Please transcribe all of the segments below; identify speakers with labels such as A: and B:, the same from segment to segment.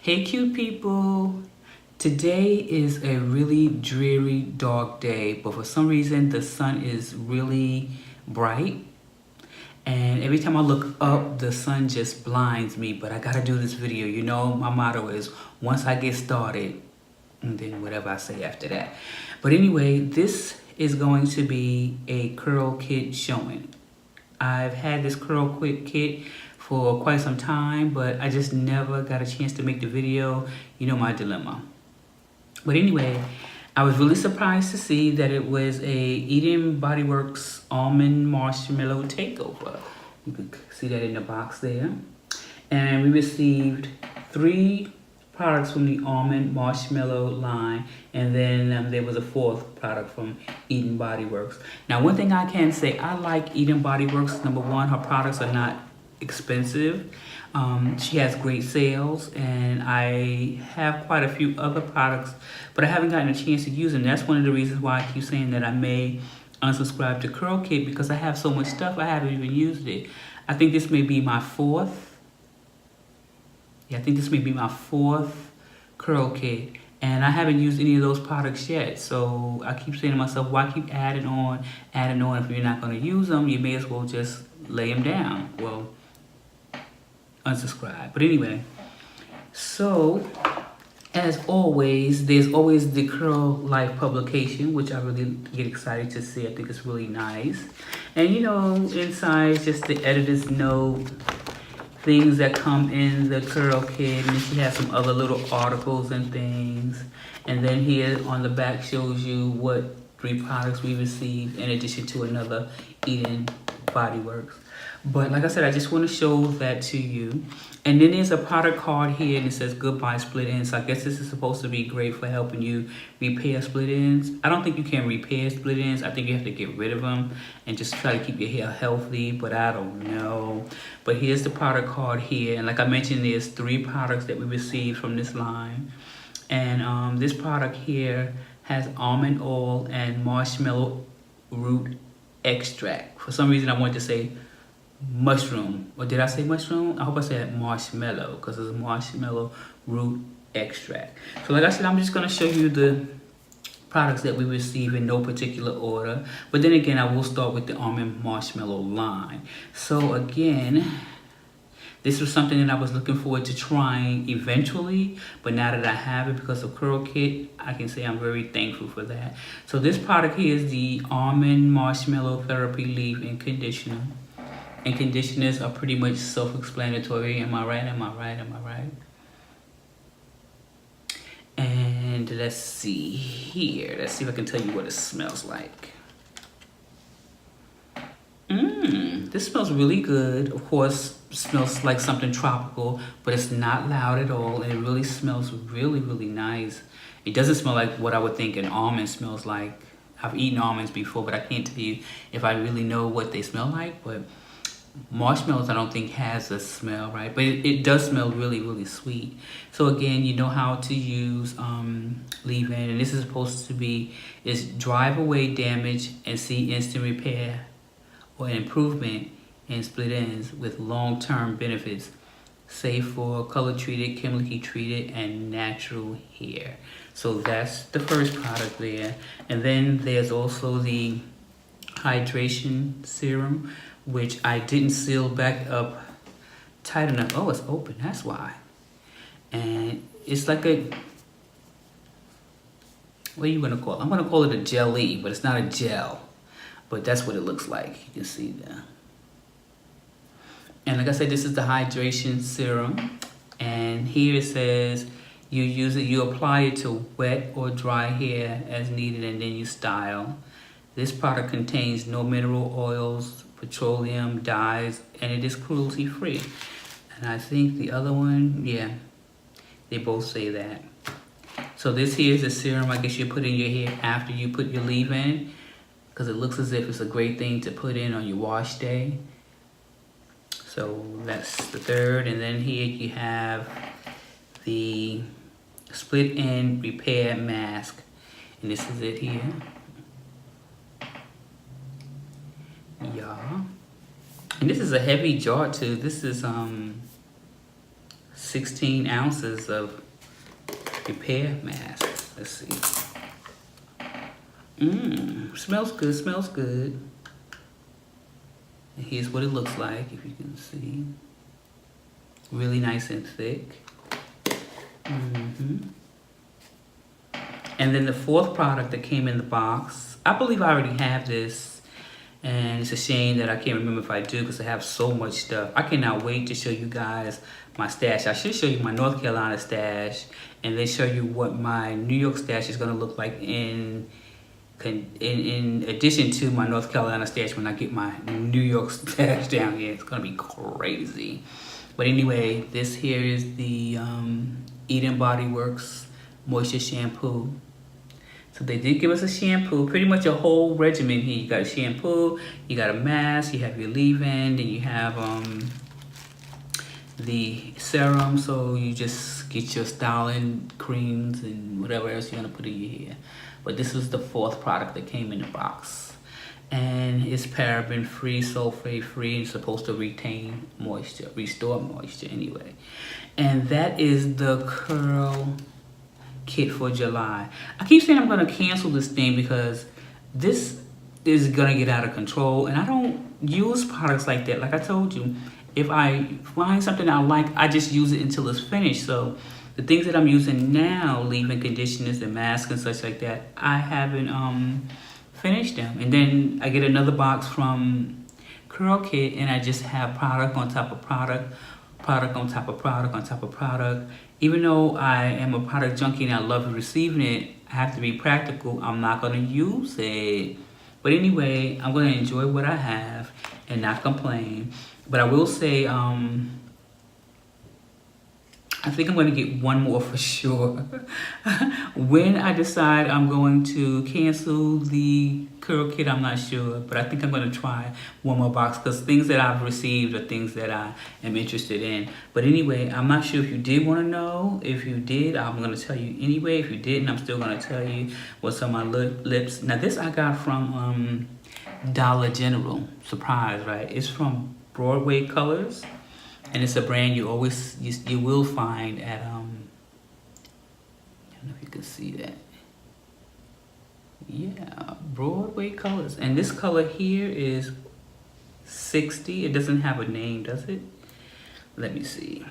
A: Hey cute people! Today is a really dreary, dark day, but for some reason the sun is really bright. And every time I look up, the sun just blinds me, but I gotta do this video. You know, my motto is once I get started, and then whatever I say after that. But anyway, this is going to be a Curlkit showing. I've had this Curlkit kit for quite some time, but I just never got a chance to make the video. You know my dilemma. But anyway, I was really surprised to see that it was a Eden Body Works Almond Marshmallow Takeover. You can see that in the box there. And we received 3 products from the Almond Marshmallow line, and then there was a 4th product from Eden Body Works. Now, one thing I can say, I like Eden Body Works. Number one, her products are not expensive. She has great sales, and I have quite a few other products, but I haven't gotten a chance to use them. That's one of the reasons why I keep saying that I may unsubscribe to Curlkit, because I have so much stuff I haven't even used it. I think this may be my 4th. Yeah, I think this may be my 4th Curlkit, and I haven't used any of those products yet. So I keep saying to myself, why keep adding on? If you're not going to use them, you may as well just lay them down. Well, unsubscribe. But anyway, so as always, there's always the Curl Life publication, which I really get excited to see. I think it's really nice. And you know, inside is just the editor's note, things that come in the Curlkit, and she has some other little articles and things. And then here on the back shows you what 3 products we received in addition to another Eden Body Works. But like I said, I just want to show that to you. And then there's a product card here, and it says goodbye split ends. So I guess this is supposed to be great for helping you repair split ends. I don't think you can repair split ends. I think you have to get rid of them and just try to keep your hair healthy, but I don't know. But here's the product card here. And like I mentioned, there's 3 products that we received from this line. And this product here has almond oil and marshmallow root extract. For some reason, I wanted to say mushroom, or did I say mushroom? I hope I said marshmallow, because it's marshmallow root extract. So like I said, I'm just going to show you the products that we receive in no particular order, but then again, I will start with the almond marshmallow line. So again, this was something that I was looking forward to trying eventually, but now that I have it because of Curlkit, I can say I'm very thankful for that. So this product here is the Almond Marshmallow Therapy Leave and Conditioner. And conditioners are pretty much self-explanatory. Am I right? Am I right? Am I right? And let's see here. Let's see if I can tell you what it smells like. This smells really good. Of course, it smells like something tropical, but it's not loud at all, and it really smells really, really nice. It doesn't smell like what I would think an almond smells like. I've eaten almonds before, but I can't tell you if I really know what they smell like. But marshmallows, I don't think has a smell, right? But it does smell really, really sweet. So again, you know how to use leave-in, and this is supposed to be is drive away damage and see instant repair or improvement in split ends with long-term benefits, safe for color-treated, chemically treated, and natural hair. So that's the first product there. And then there's also the hydration serum, which I didn't seal back up tight enough. Oh, it's open, that's why. And it's like a, what are you gonna call it? I'm gonna call it a jelly, but it's not a gel. But that's what it looks like, you can see that. And like I said, this is the hydration serum. And here it says, you apply it to wet or dry hair as needed, and then you style. This product contains no mineral oils, petroleum, dyes, and it is cruelty free. And I think the other one, yeah, they both say that. So this here is a serum I guess you put in your hair after you put your leave-in, because it looks as if it's a great thing to put in on your wash day. So that's the third. And then here you have the split end repair mask, and this is it here. Yeah. And this is a heavy jar too. This is 16 ounces of repair mask. Let's see. Smells good, smells good. And here's what it looks like, if you can see. Really nice and thick. And then the fourth product that came in the box, I believe I already have this, and it's a shame that I can't remember if I do because I have so much stuff. I cannot wait to show you guys my stash. I should show you my North Carolina stash and then show you what my New York stash is gonna look like in addition to my North Carolina stash when I get my New York stash down here. It's gonna be crazy. But anyway, this here is the Eden Body Works Moisture Shampoo. So they did give us a shampoo, pretty much a whole regimen here. You got a shampoo, you got a mask, you have your leave-in, and you have the serum. So you just get your styling creams and whatever else you want to put in your hair. But this was the fourth product that came in the box. And it's paraben-free, sulfate-free, and supposed to retain moisture, restore moisture anyway. And that is the Curl Kit for July. I keep saying I'm gonna cancel this thing because this is gonna get out of control, and I don't use products like that. Like I told you, if I find something I like, I just use it until it's finished. So the things that I'm using now, leave-in conditioners and masks and such like that, I haven't finished them. And then I get another box from Curlkit, and I just have product on top of product, product on top of product on top of product. Even though I am a product junkie and I love receiving it, I have to be practical. I'm not gonna use it. But anyway, I'm gonna enjoy what I have and not complain. But I will say, I think I'm gonna get one more for sure. When I decide I'm going to cancel the Curl Kit, I'm not sure, but I think I'm gonna try one more box because things that I've received are things that I am interested in. But anyway, I'm not sure if you did wanna know. If you did, I'm gonna tell you anyway. If you didn't, I'm still gonna tell you what's on my lips. Now this I got from Dollar General. Surprise, right? It's from Broadway Colors. And it's a brand you always, you will find at, I don't know if you can see that. Yeah, Broadway Colors. And this color here is 60. It doesn't have a name, does it? Let me see.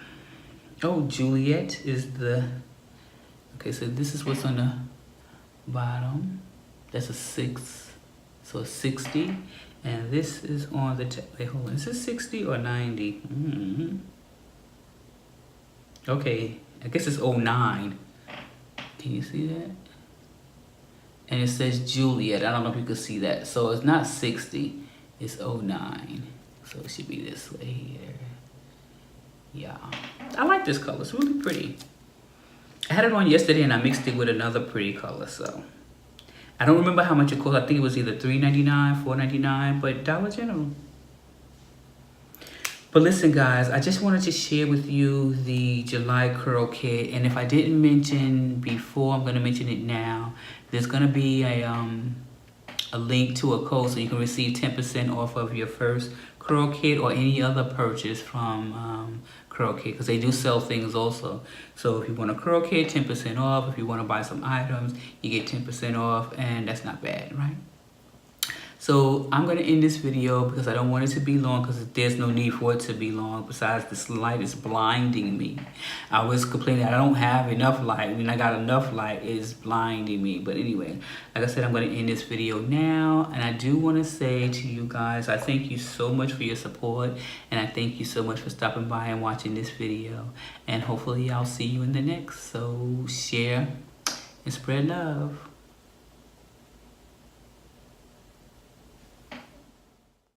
A: Oh, Juliet is the, okay, so this is what's on the bottom. That's a 6, so a 60. And this is on the, wait, hold on, is this 60 or 90? Okay, I guess it's 09. Can you see that? And it says Juliet. I don't know if you can see that. So it's not 60, it's 09. So it should be this way here. Yeah, I like this color, it's really pretty. I had it on yesterday and I mixed it with another pretty color, so. I don't remember how much it cost. I think it was either $3.99, $4.99, but Dollar General. But listen, guys, I just wanted to share with you the July Curl Kit. And if I didn't mention before, I'm going to mention it now. There's going to be a link to a code so you can receive 10% off of your first Curl Kit or any other purchase from Curl Kit, because they do sell things also. So if you want a Curl Kit, 10% off. If you want to buy some items, you get 10% off, and that's not bad, right? So I'm going to end this video because I don't want it to be long, because there's no need for it to be long. Besides, this light is blinding me. I was complaining I don't have enough light. When I got enough light, it's blinding me. But anyway, like I said, I'm going to end this video now. And I do want to say to you guys, I thank you so much for your support. And I thank you so much for stopping by and watching this video. And hopefully I'll see you in the next. So share and spread love.